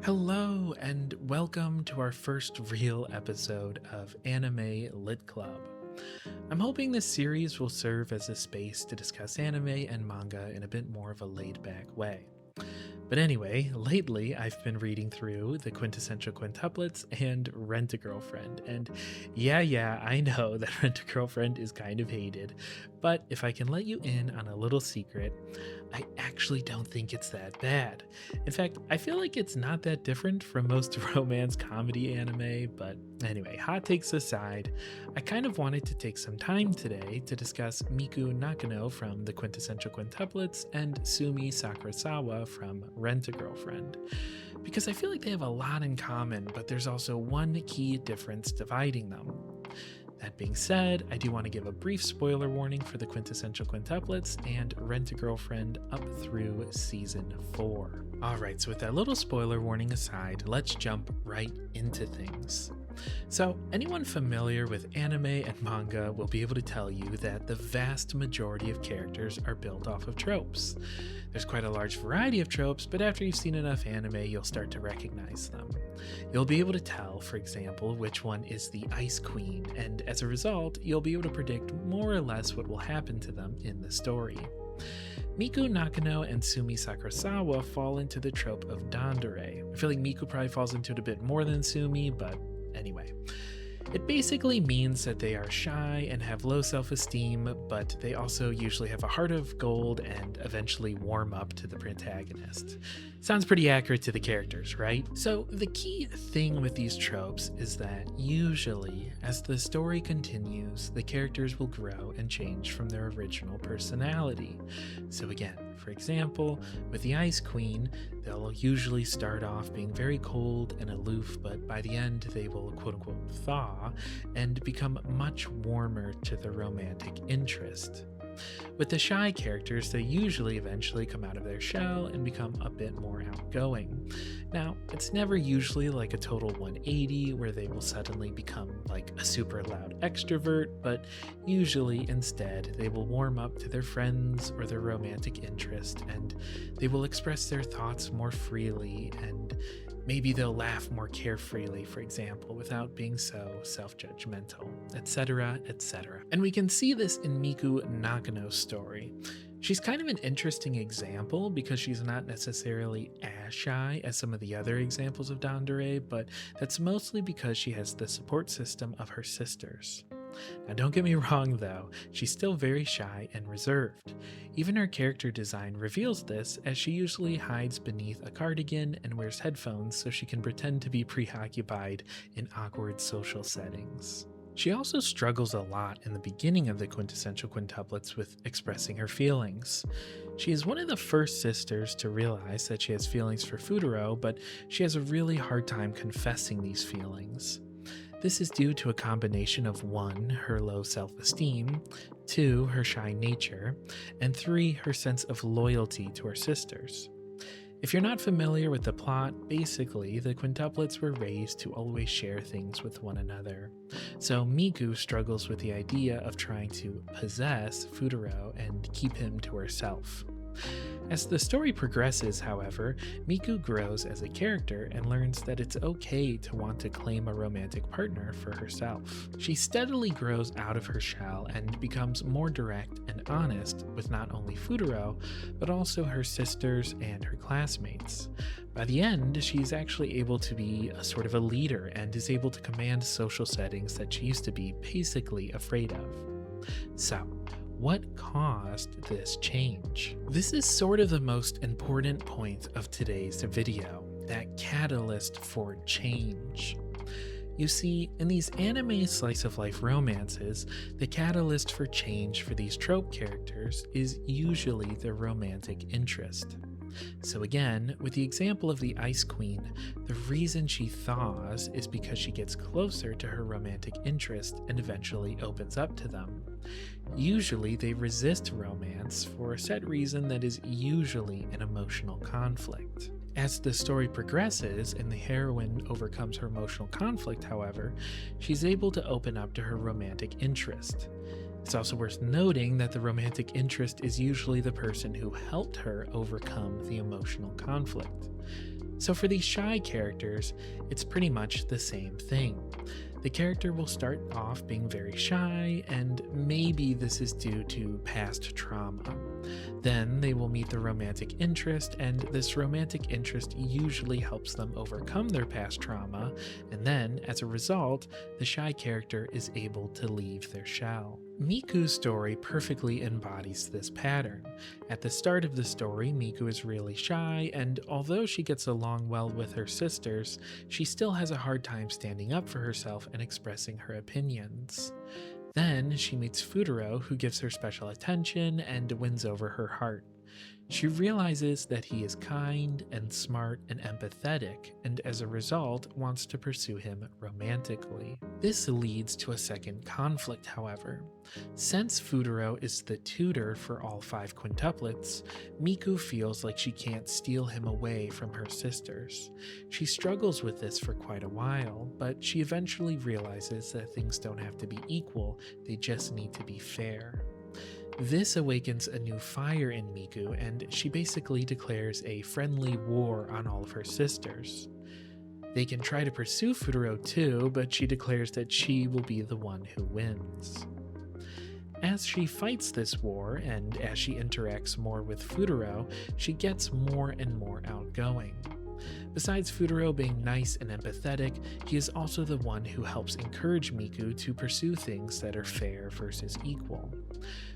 Hello, and welcome to our first real episode of Anime Lit Club. I'm hoping this series will serve as a space to discuss anime and manga in a bit more of a laid back way. But anyway, lately I've been reading through the Quintessential Quintuplets and Rent a Girlfriend, and yeah, I know that Rent a Girlfriend is kind of hated, but if I can let you in on a little secret, I actually don't think it's that bad. In fact, I feel like it's not that different from most romance comedy anime, but anyway, hot takes aside, I kind of wanted to take some time today to discuss Miku Nakano from the Quintessential Quintuplets and Sumi Sakurasawa from Rent a Girlfriend, because I feel like they have a lot in common, but there's also one key difference dividing them. That being said, I do want to give a brief spoiler warning for the Quintessential Quintuplets and Rent a Girlfriend up through season 4. Alright, so with that little spoiler warning aside, let's jump right into things. So, anyone familiar with anime and manga will be able to tell you that the vast majority of characters are built off of tropes. There's quite a large variety of tropes, but after you've seen enough anime, you'll start to recognize them. You'll be able to tell, for example, which one is the Ice Queen, and as a result, you'll be able to predict more or less what will happen to them in the story. Miku Nakano and Sumi Sakurasawa fall into the trope of Dandere. I feel like Miku probably falls into it a bit more than Sumi, but anyway. It basically means that they are shy and have low self-esteem, but they also usually have a heart of gold and eventually warm up to the protagonist. Sounds pretty accurate to the characters, right? So the key thing with these tropes is that usually, as the story continues, the characters will grow and change from their original personality. So again, for example, with the Ice Queen, they'll usually start off being very cold and aloof, but by the end they will quote-unquote thaw and become much warmer to their romantic interest. With the shy characters, they usually eventually come out of their shell and become a bit more outgoing. Now, it's never usually like a total 180 where they will suddenly become like a super loud extrovert, but usually instead they will warm up to their friends or their romantic interest, and they will express their thoughts more freely, and maybe they'll laugh more carefreely, for example, without being so self-judgmental, etc., etc. And we can see this in Miku Nakano's story. She's kind of an interesting example because she's not necessarily as shy as some of the other examples of Dandere, but that's mostly because she has the support system of her sisters. Now don't get me wrong though, she's still very shy and reserved. Even her character design reveals this, as she usually hides beneath a cardigan and wears headphones so she can pretend to be preoccupied in awkward social settings. She also struggles a lot in the beginning of the Quintessential Quintuplets with expressing her feelings. She is one of the first sisters to realize that she has feelings for Futaro, but she has a really hard time confessing these feelings. This is due to a combination of 1, her low self-esteem, 2, her shy nature, and 3, her sense of loyalty to her sisters. If you're not familiar with the plot, basically, the quintuplets were raised to always share things with one another. So Miku struggles with the idea of trying to possess Futaro and keep him to herself. As the story progresses, however, Miku grows as a character and learns that it's okay to want to claim a romantic partner for herself. She steadily grows out of her shell and becomes more direct and honest with not only Futaro, but also her sisters and her classmates. By the end, she's actually able to be a sort of a leader and is able to command social settings that she used to be basically afraid of. So, what caused this change? This is sort of the most important point of today's video, that catalyst for change. You see, in these anime slice-of-life romances, the catalyst for change for these trope characters is usually their romantic interest. So again, with the example of the Ice Queen, the reason she thaws is because she gets closer to her romantic interest and eventually opens up to them. Usually they resist romance for a set reason that is usually an emotional conflict. As the story progresses and the heroine overcomes her emotional conflict, however, she's able to open up to her romantic interest. It's also worth noting that the romantic interest is usually the person who helped her overcome the emotional conflict. So for these shy characters, it's pretty much the same thing. The character will start off being very shy, and maybe this is due to past trauma. Then they will meet the romantic interest, and this romantic interest usually helps them overcome their past trauma, and then, as a result, the shy character is able to leave their shell. Miku's story perfectly embodies this pattern. At the start of the story, Miku is really shy, and although she gets along well with her sisters, she still has a hard time standing up for herself and expressing her opinions. Then she meets Futaro, who gives her special attention and wins over her heart. She realizes that he is kind and smart and empathetic, and as a result wants to pursue him romantically. This leads to a second conflict, however. Since Futaro is the tutor for all 5 quintuplets, Miku feels like she can't steal him away from her sisters. She struggles with this for quite a while, but she eventually realizes that things don't have to be equal, they just need to be fair. This awakens a new fire in Miku, and she basically declares a friendly war on all of her sisters. They can try to pursue Futaro too, but she declares that she will be the one who wins. As she fights this war, and as she interacts more with Futaro, she gets more and more outgoing. Besides Futaro being nice and empathetic, he is also the one who helps encourage Miku to pursue things that are fair versus equal.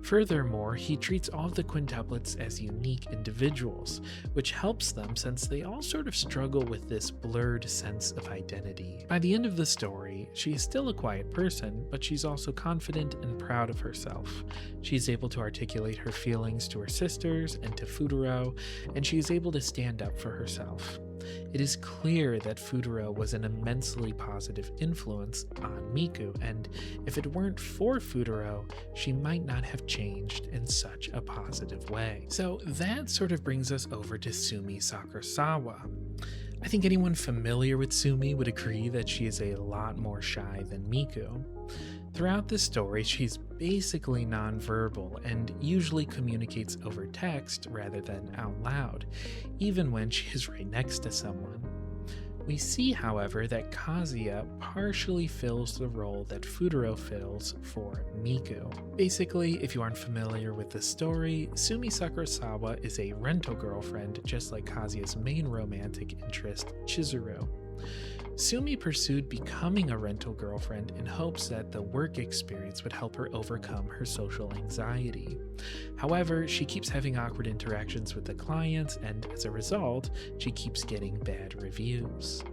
Furthermore, he treats all of the quintuplets as unique individuals, which helps them since they all sort of struggle with this blurred sense of identity. By the end of the story, she is still a quiet person, but she's also confident and proud of herself. She's able to articulate her feelings to her sisters and to Futaro, and she is able to stand up for herself. It is clear that Futaro was an immensely positive influence on Miku, and if it weren't for Futaro, she might not have changed in such a positive way. So that sort of brings us over to Sumi Sakurasawa. I think anyone familiar with Sumi would agree that she is a lot more shy than Miku. Throughout the story, she's basically nonverbal and usually communicates over text rather than out loud, even when she is right next to someone. We see, however, that Kazuya partially fills the role that Futaro fills for Miku. Basically, if you aren't familiar with the story, Sumi Sakurasawa is a rental girlfriend just like Kazuya's main romantic interest, Chizuru. Sumi pursued becoming a rental girlfriend in hopes that the work experience would help her overcome her social anxiety. However, she keeps having awkward interactions with the clients, and as a result, she keeps getting bad reviews.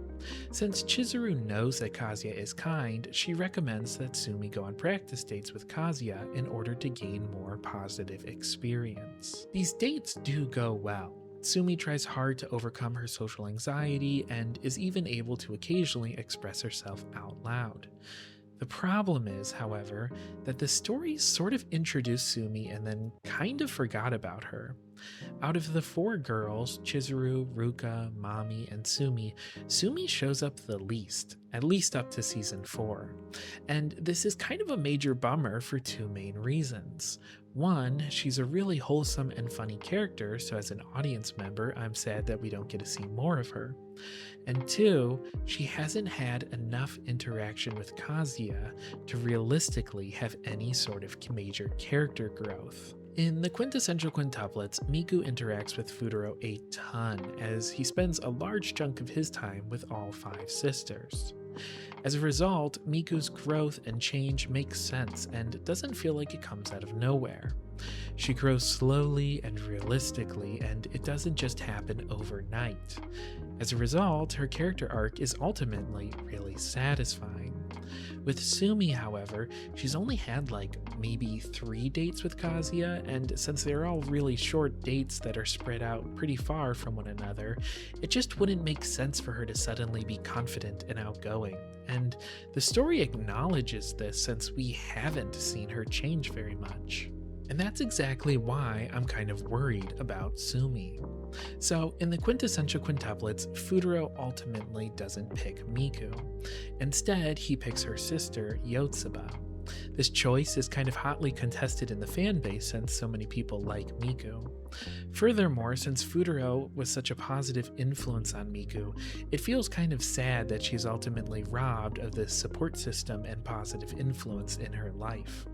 Since Chizuru knows that Kazuya is kind, she recommends that Sumi go on practice dates with Kazuya in order to gain more positive experience. These dates do go well. Sumi tries hard to overcome her social anxiety and is even able to occasionally express herself out loud. The problem is, however, that the story sort of introduced Sumi and then kind of forgot about her. Out of the 4 girls, Chizuru, Ruka, Mami, and Sumi shows up the least, at least up to season 4. And this is kind of a major bummer for 2 main reasons. One, she's a really wholesome and funny character, so as an audience member, I'm sad that we don't get to see more of her. And 2, she hasn't had enough interaction with Kazuya to realistically have any sort of major character growth. In the Quintessential Quintuplets, Miku interacts with Futaro a ton, as he spends a large chunk of his time with all 5 sisters. As a result, Miku's growth and change makes sense and doesn't feel like it comes out of nowhere. She grows slowly and realistically, and it doesn't just happen overnight. As a result, her character arc is ultimately really satisfying. With Sumi, however, she's only had maybe 3 dates with Kazuya, and since they're all really short dates that are spread out pretty far from one another, it just wouldn't make sense for her to suddenly be confident and outgoing. And the story acknowledges this since we haven't seen her change very much. And that's exactly why I'm kind of worried about Sumi. So, in the Quintessential Quintuplets, Futaro ultimately doesn't pick Miku. Instead, he picks her sister, Yotsuba. This choice is kind of hotly contested in the fan base since so many people like Miku. Furthermore, since Futaro was such a positive influence on Miku, it feels kind of sad that she's ultimately robbed of this support system and positive influence in her life.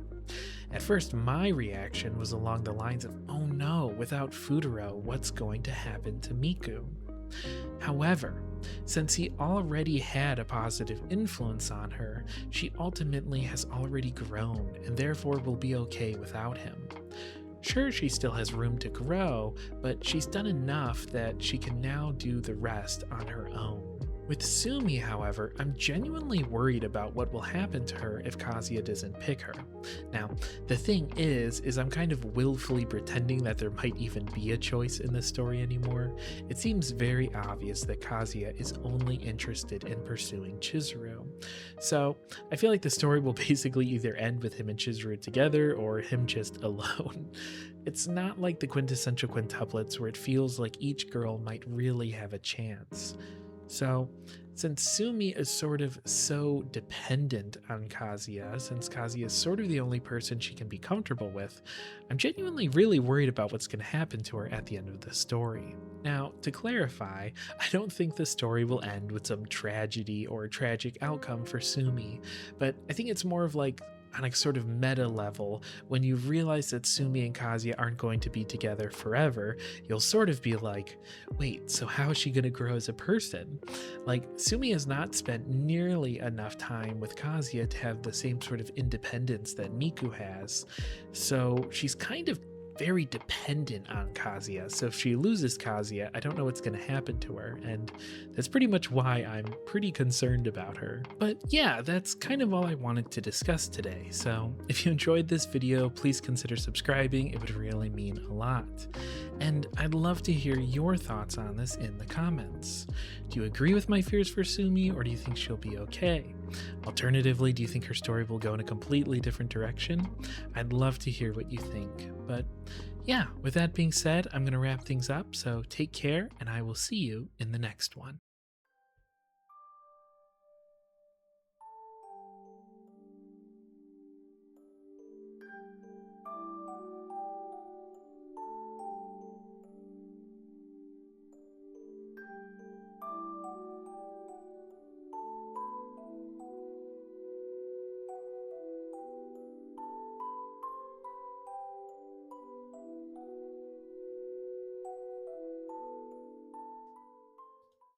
At first, my reaction was along the lines of, oh no, without Futaro, what's going to happen to Miku? However, since he already had a positive influence on her, she ultimately has already grown and therefore will be okay without him. Sure, she still has room to grow, but she's done enough that she can now do the rest on her own. With Sumi, however, I'm genuinely worried about what will happen to her if Kazuya doesn't pick her. Now, the thing is I'm kind of willfully pretending that there might even be a choice in this story anymore. It seems very obvious that Kazuya is only interested in pursuing Chizuru. So, I feel like the story will basically either end with him and Chizuru together or him just alone. It's not like the Quintessential Quintuplets where it feels like each girl might really have a chance. So, since Sumi is sort of so dependent on Kazuya, since Kazuya is sort of the only person she can be comfortable with, I'm genuinely really worried about what's going to happen to her at the end of the story. Now, to clarify, I don't think the story will end with some tragedy or tragic outcome for Sumi, but I think it's more of like on a sort of meta level, when you realize that Sumi and Kazuya aren't going to be together forever, you'll sort of be like, wait, so how is she going to grow as a person? Like, Sumi has not spent nearly enough time with Kazuya to have the same sort of independence that Miku has, so she's kind of very dependent on Kazuya. So if she loses Kazuya, I don't know what's going to happen to her, and that's pretty much why I'm pretty concerned about her. But yeah, that's kind of all I wanted to discuss today. So if you enjoyed this video, please consider subscribing. It would really mean a lot. And I'd love to hear your thoughts on this in the comments. Do you agree with my fears for Sumi, or do you think she'll be okay? Alternatively, do you think her story will go in a completely different direction? I'd love to hear what you think. But yeah, with that being said, I'm going to wrap things up, so take care, and I will see you in the next one.